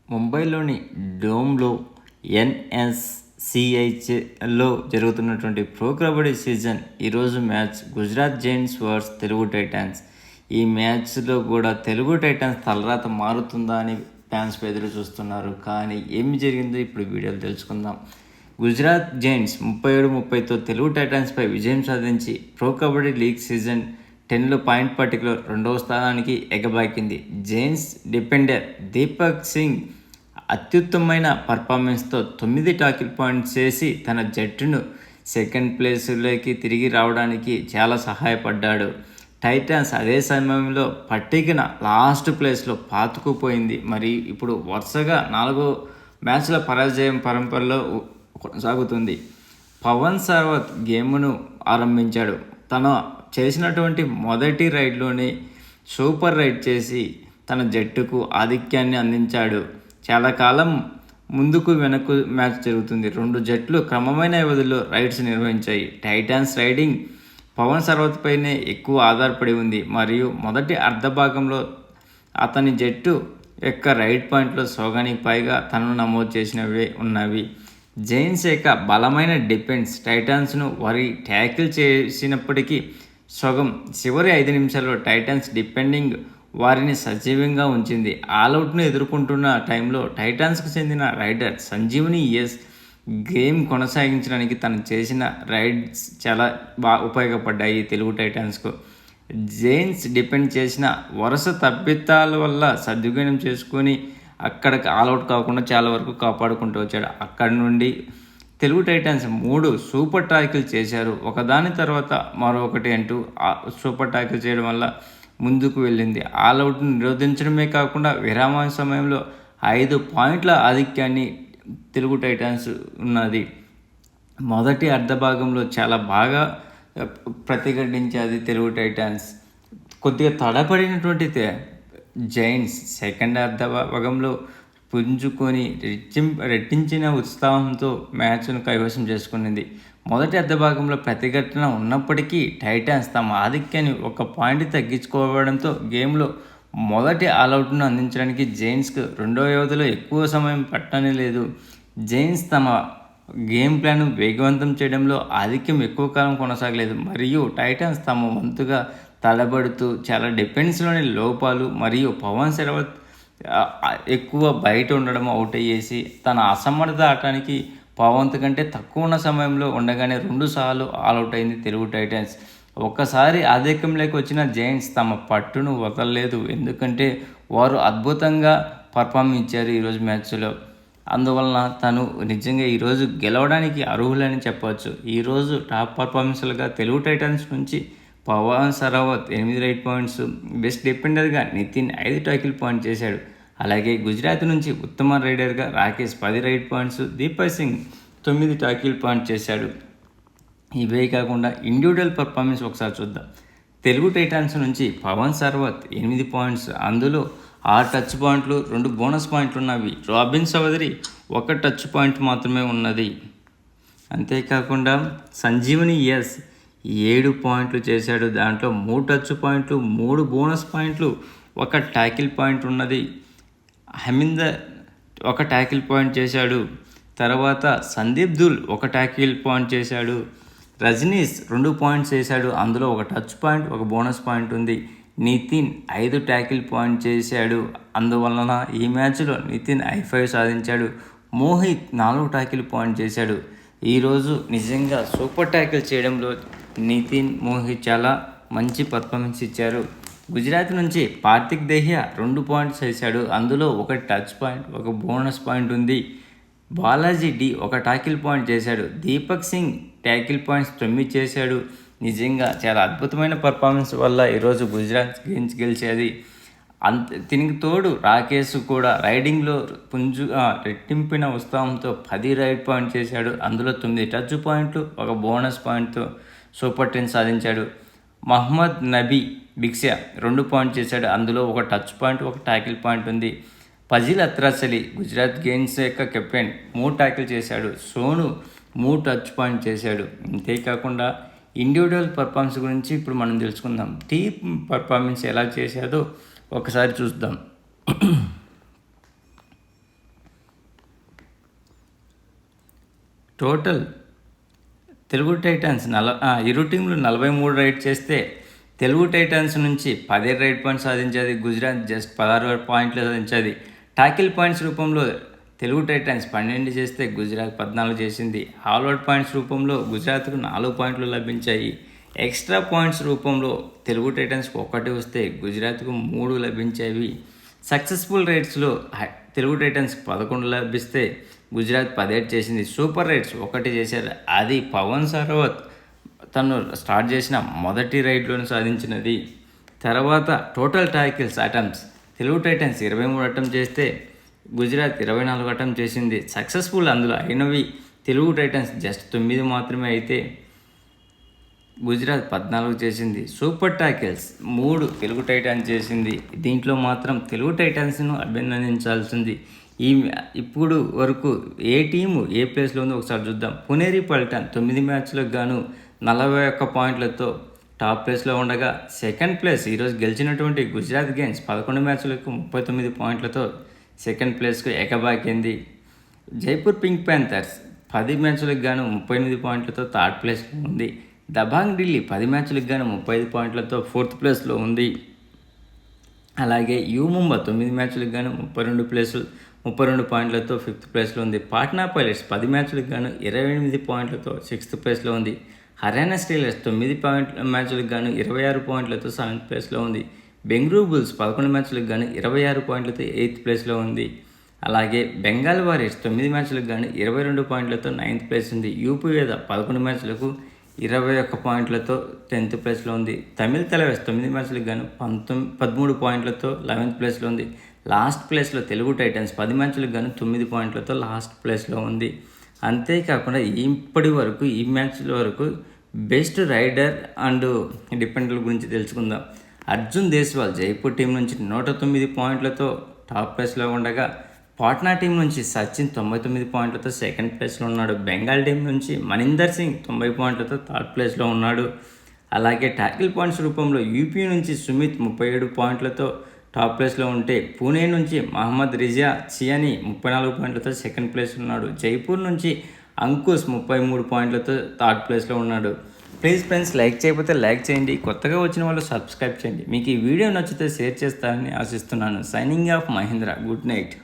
ముంబైలోని డోమ్లో ఎన్ఎస్సిహెచ్లో జరుగుతున్నటువంటి ప్రో కబడ్డీ సీజన్ ఈరోజు match Gujarat Giants versus Telugu Titans. ఈ మ్యాచ్లో కూడా తెలుగు టైటాన్స్ తలరాత మారుతుందా అని ఫ్యాన్స్ ఎదురు చూస్తున్నారు. కానీ ఏమి జరిగిందో ఇప్పుడు వీడియోలో తెలుసుకుందాం. గుజరాత్ జైంట్స్ 37-30తో తెలుగు టైటాన్స్పై విజయం సాధించి ప్రో కబడ్డీ లీగ్ సీజన్ 10లో పాయింట్ పట్టికలో రెండవ స్థానానికి ఎగబాకింది. జైంట్స్ డిఫెండర్ దీపక్ సింగ్ అత్యుత్తమైన పర్ఫార్మెన్స్తో 9 టాకిల్ పాయింట్స్ చేసి తన జట్టును సెకండ్ ప్లేస్లోకి తిరిగి రావడానికి చాలా సహాయపడ్డాడు. టైటాన్స్ అదే సమయంలో పట్టికన లాస్ట్ ప్లేస్లో పాతుకుపోయింది. మరి ఇప్పుడు వరుసగా 4 మ్యాచ్ల పరాజయం పరంపరలో కొనసాగుతుంది. పవన్ సర్వత్ గేమ్ను ఆరంభించాడు. తన చేసినటువంటి మొదటి రైడ్లోనే సూపర్ రైడ్ చేసి తన జట్టుకు ఆధిక్యాన్ని అందించాడు. చాలా కాలం ముందుకు వెనక్కు మ్యాచ్ జరుగుతుంది. 2 జట్లు క్రమమైన వ్యవధిలో రైడ్స్ నిర్వహించాయి. టైటాన్స్ రైడింగ్ పవన్ సర్వత్ పైనే ఎక్కువ ఆధారపడి ఉంది మరియు మొదటి అర్ధ భాగంలో అతని జట్టు యొక్క రైడ్ పాయింట్లో సోగానికి పైగా తనను నమోదు చేసినవే ఉన్నవి. జైంట్స్ యొక్క బలమైన డిఫెన్స్ టైటాన్స్ను వారి ట్యాకిల్ చేసినప్పటికీ సగం చివరి 5 నిమిషాల్లో టైటాన్స్ డిఫెండింగ్ వారిని సజీవంగా ఉంచింది. ఆల్అవుట్ను ఎదుర్కొంటున్న టైంలో టైటాన్స్కు చెందిన రైడర్ సంజీవని గేమ్ కొనసాగించడానికి తను చేసిన రైడ్స్ చాలా బాగా ఉపయోగపడ్డాయి తెలుగు టైటాన్స్కు. జైంట్స్ డిపెండ్ చేసిన వరుస తప్పిదాల వల్ల సద్వినియోగం చేసుకొని అక్కడికి ఆల్అవుట్ కాకుండా చాలా వరకు కాపాడుకుంటూ వచ్చాడు. అక్కడి నుండి తెలుగు టైటాన్స్ 3 సూపర్ టాకిల్ చేశారు. ఒకదాని తర్వాత మరొకటి అంటూ సూపర్ టాకిల్ చేయడం వల్ల ముందుకు వెళ్ళింది. ఆల్అవుట్ను నిరోధించడమే కాకుండా విరామ సమయంలో 5 పాయింట్ల ఆధిక్యాన్ని తెలుగు టైటాన్స్ ఉన్నది. మొదటి అర్ధ భాగంలో చాలా బాగా ప్రతిఘటించేది తెలుగు టైటాన్స్. కొద్దిగా తడబడినటువంటి జైంట్స్ సెకండ్ అర్ధ భాగంలో పుంజుకొని రెట్టించిన ఉత్సాహంతో మ్యాచ్ను కైవసం చేసుకునింది. మొదటి అర్ధ భాగంలో ప్రతిఘటన ఉన్నప్పటికీ టైటాన్స్ తమ ఆధిక్యాన్ని 1 పాయింట్ తగ్గించుకోవడంతో గేమ్లో మొదటి ఆల్అవుట్ను అందించడానికి జైంట్స్కు రెండవ వ్యవధిలో ఎక్కువ సమయం పట్టని లేదు. జైంట్స్ తమ గేమ్ ప్లాన్ను వేగవంతం చేయడంలో ఆధిక్యం ఎక్కువ కాలం కొనసాగలేదు మరియు టైటాన్స్ తమ వంతుగా తడబడుతూ చాలా డిఫెన్స్లోని లోపాలు మరియు పవన్ సర్వత్ ఎక్కువ బయట ఉండడం అవుట్ అయ్యేసి తన అసమర్థత ఆడటానికి పవంత్ కంటే తక్కువ ఉన్న సమయంలో ఉండగానే 2 సార్లు ఆల్అవుట్ అయింది తెలుగు టైటాన్స్. ఒక్కసారి ఆధిక్యంలోకి వచ్చిన జైంట్స్ తమ పట్టును వదలలేదు. ఎందుకంటే వారు అద్భుతంగా పర్ఫామ్ ఇచ్చారు ఈరోజు మ్యాచ్లో. అందువలన తను నిజంగా ఈరోజు గెలవడానికి అర్హులని చెప్పవచ్చు. ఈరోజు టాప్ పర్ఫార్మెన్స్లుగా తెలుగు టైటాన్స్ నుంచి Pawan Sehrawat 8 raid points, best డిఫెండర్గా నితిన్ 5 టాకిల్ పాయింట్ చేశాడు. అలాగే గుజరాత్ నుంచి ఉత్తమ రైడర్గా Rakesh 10 raid points, Deepak Singh 9 tackle point చేశాడు. ఇవే కాకుండా ఇండివిజువల్ పర్ఫార్మెన్స్ ఒకసారి చూద్దాం. తెలుగు టైటాన్స్ నుంచి పవన్ సర్వత్ 8 పాయింట్స్, అందులో 6 టచ్ పాయింట్లు, 2 బోనస్ పాయింట్లు ఉన్నవి. రాబిన్ చౌదరి 1 టచ్ పాయింట్ మాత్రమే ఉన్నది. అంతేకాకుండా సంజీవని 7 పాయింట్లు చేశాడు. దాంట్లో 3 టచ్ పాయింట్లు, 3 బోనస్ పాయింట్లు, 1 టాకిల్ పాయింట్ ఉన్నది. హమీందర్ 1 టాకిల్ పాయింట్ చేశాడు. తర్వాత సందీప్ దుల్ 1 టాకిల్ పాయింట్ చేశాడు. రజనీష్ 2 పాయింట్స్ చేశాడు. అందులో 1 టచ్ పాయింట్, 1 బోనస్ పాయింట్ ఉంది. నితిన్ 5 టాకిల్ పాయింట్ చేశాడు. అందువలన ఈ మ్యాచ్లో నితిన్ I5 సాధించాడు. మోహిత్ 4 టాకిల్ పాయింట్ చేశాడు. ఈరోజు నిజంగా సూపర్ టాకిల్ చేయడంలో నితిన్, మోహిత్ చాలా మంచి పర్ఫార్మెన్స్ ఇచ్చారు. గుజరాత్ నుంచి పార్థిక్ దహియా 2 పాయింట్స్ చేశాడు. అందులో 1 టచ్ పాయింట్, 1 బోనస్ పాయింట్ ఉంది. బాలాజీ 1 టాకిల్ పాయింట్ చేశాడు. దీపక్ సింగ్ టాకిల్ పాయింట్స్ 9 చేశాడు. నిజంగా చాలా అద్భుతమైన పర్ఫార్మెన్స్ వల్ల ఈరోజు గుజరాత్ గెలిచేది. దీనికి తోడు రాకేష్ కూడా రైడింగ్లో రెట్టింపిన ఉత్సాహంతో 10 రైడ్ పాయింట్ చేశాడు. అందులో 9 టచ్ పాయింట్లు, 1 బోనస్ పాయింట్తో సూపర్ 10 సాధించాడు. మహమ్మద్ నబీ బిక్సా 2 పాయింట్ చేశాడు. అందులో 1 టచ్ పాయింట్, 1 టాకిల్ పాయింట్ ఉంది. ఫజిల్ అత్రాస్ అలీ గుజరాత్ గేమ్స్ యొక్క కెప్టెన్ 3 టాకిల్ చేశాడు. సోను 3 టచ్ పాయింట్ చేశాడు. అంతేకాకుండా ఇండివిజువల్ పర్ఫార్మెన్స్ గురించి ఇప్పుడు మనం తెలుసుకుందాం. టీమ్ పర్ఫార్మెన్స్ ఎలా చేశాదో ఒకసారి చూద్దాం. టోటల్ తెలుగు టైటన్స్ ఇరు టీంలు 43 రైడ్ చేస్తే తెలుగు టైటన్స్ నుంచి 17 రైడ్ పాయింట్స్ సాధించేది, గుజరాత్ జస్ట్ 16 పాయింట్లు సాధించేది. టాకిల్ పాయింట్స్ రూపంలో తెలుగు టైటన్స్ 12 చేస్తే గుజరాత్ 14 చేసింది. ఆల్అవుట్ పాయింట్స్ రూపంలో గుజరాత్కు 4 పాయింట్లు లభించాయి. ఎక్స్ట్రా పాయింట్స్ రూపంలో తెలుగు టైటన్స్కి 1 వస్తే గుజరాత్కు 3 లభించేవి. సక్సెస్ఫుల్ రైడ్స్లో తెలుగు టైటన్స్కి 11 లభిస్తే గుజరాత్ 17 చేసింది. సూపర్ రైడ్స్ 1 చేశారు, అది పవన్ సర్వత్ తను స్టార్ట్ చేసిన మొదటి రైడ్లోనే సాధించినది. తర్వాత total tackles attempts Telugu Titans 23 attempt చేస్తే గుజరాత్ 24 అటెంప్ట్ చేసింది. సక్సెస్ఫుల్ అందులో అయినవి తెలుగు టైటన్స్ జస్ట్ 9 మాత్రమే అయితే గుజరాత్ 14 చేసింది. సూపర్ టాకిల్స్ 3 తెలుగు టైటన్స్ చేసింది. దీంట్లో మాత్రం తెలుగు టైటన్స్ను అభినందించాల్సింది. ఇప్పుడు వరకు ఏ టీము ఏ ప్లేస్లో ఉందో ఒకసారి చూద్దాం. పునేరి పల్టన్ 9 మ్యాచ్లకు గాను 41 పాయింట్లతో టాప్ ప్లేస్లో ఉండగా, సెకండ్ ప్లేస్ ఈరోజు గెలిచినటువంటి గుజరాత్ గేమ్స్ 11 మ్యాచ్లకు 39 పాయింట్లతో సెకండ్ ప్లేస్కు ఎగబాకింది. జైపూర్ పింక్ ప్యాంథర్స్ 10 మ్యాచ్లకు గాను 38 పాయింట్లతో థర్డ్ ప్లేస్లో ఉంది. దబాంగ్ ఢిల్లీ 10 మ్యాచ్లకు గాను 35 పాయింట్లతో ఫోర్త్ ప్లేస్లో ఉంది. అలాగే ముంబై 9 మ్యాచ్లకు గాను 32 పాయింట్లతో ఫిఫ్త్ ప్లేస్లో ఉంది. పాట్నా పైలట్స్ 10 మ్యాచ్లకు గాను 28 పాయింట్లతో సిక్స్త్ ప్లేస్లో ఉంది. హర్యానా స్టీలర్స్ 9 మ్యాచ్లకు గాను 26 పాయింట్లతో సెవెంత్ ప్లేస్లో ఉంది. బెంగళూరు బుల్స్ 11 మ్యాచ్లకు గాను 26 పాయింట్లతో ఎయిత్ ప్లేస్లో ఉంది. అలాగే బెంగాల్ వారియర్స్ 9 మ్యాచ్లకు గాను 22 పాయింట్లతో నైన్త్ ప్లేస్ ఉంది. యూపీ వేద 11 మ్యాచ్లకు 21 పాయింట్లతో 10th ప్లేస్లో ఉంది. తమిళ్ తలవేస్ 9 మ్యాచ్లకు గాను 13 పాయింట్లతో 11th ప్లేస్లో ఉంది. లాస్ట్ ప్లేస్లో తెలుగు టైటన్స్ 10 మ్యాచ్లకు గాను 9 పాయింట్లతో లాస్ట్ ప్లేస్లో ఉంది. అంతేకాకుండా ఇప్పటి వరకు ఈ మ్యాచ్ల వరకు బెస్ట్ రైడర్ అండ్ డిపెండెంట్ గురించి తెలుసుకుందాం. అర్జున్ దేశ్వాల్ జైపూర్ టీం నుంచి 109 పాయింట్లతో టాప్ ప్లేస్లో ఉండగా, పాట్నా టీం నుంచి సచిన్ 99 పాయింట్లతో సెకండ్ ప్లేస్లో ఉన్నాడు. బెంగాల్ టీం నుంచి మనీందర్ సింగ్ 90 పాయింట్లతో థర్డ్ ప్లేస్లో ఉన్నాడు. అలాగే టాకిల్ పాయింట్స్ రూపంలో యూపీ నుంచి సుమిత్ 37 పాయింట్లతో టాప్ ప్లేస్లో ఉంటే, పూణే నుంచి మహమ్మద్ రిజా చియానీ 34 పాయింట్లతో సెకండ్ ప్లేస్లో ఉన్నాడు. జైపూర్ నుంచి అంకుష్ 33 పాయింట్లతో థర్డ్ ప్లేస్లో ఉన్నాడు. ప్లీజ్ ఫ్రెండ్స్, లైక్ చేయకపోతే లైక్ చేయండి, కొత్తగా వచ్చిన వాళ్ళు సబ్స్క్రైబ్ చేయండి. మీకు ఈ వీడియో నచ్చితే షేర్ చేస్తారని ఆశిస్తున్నాను. Signing off Mahendra, good night.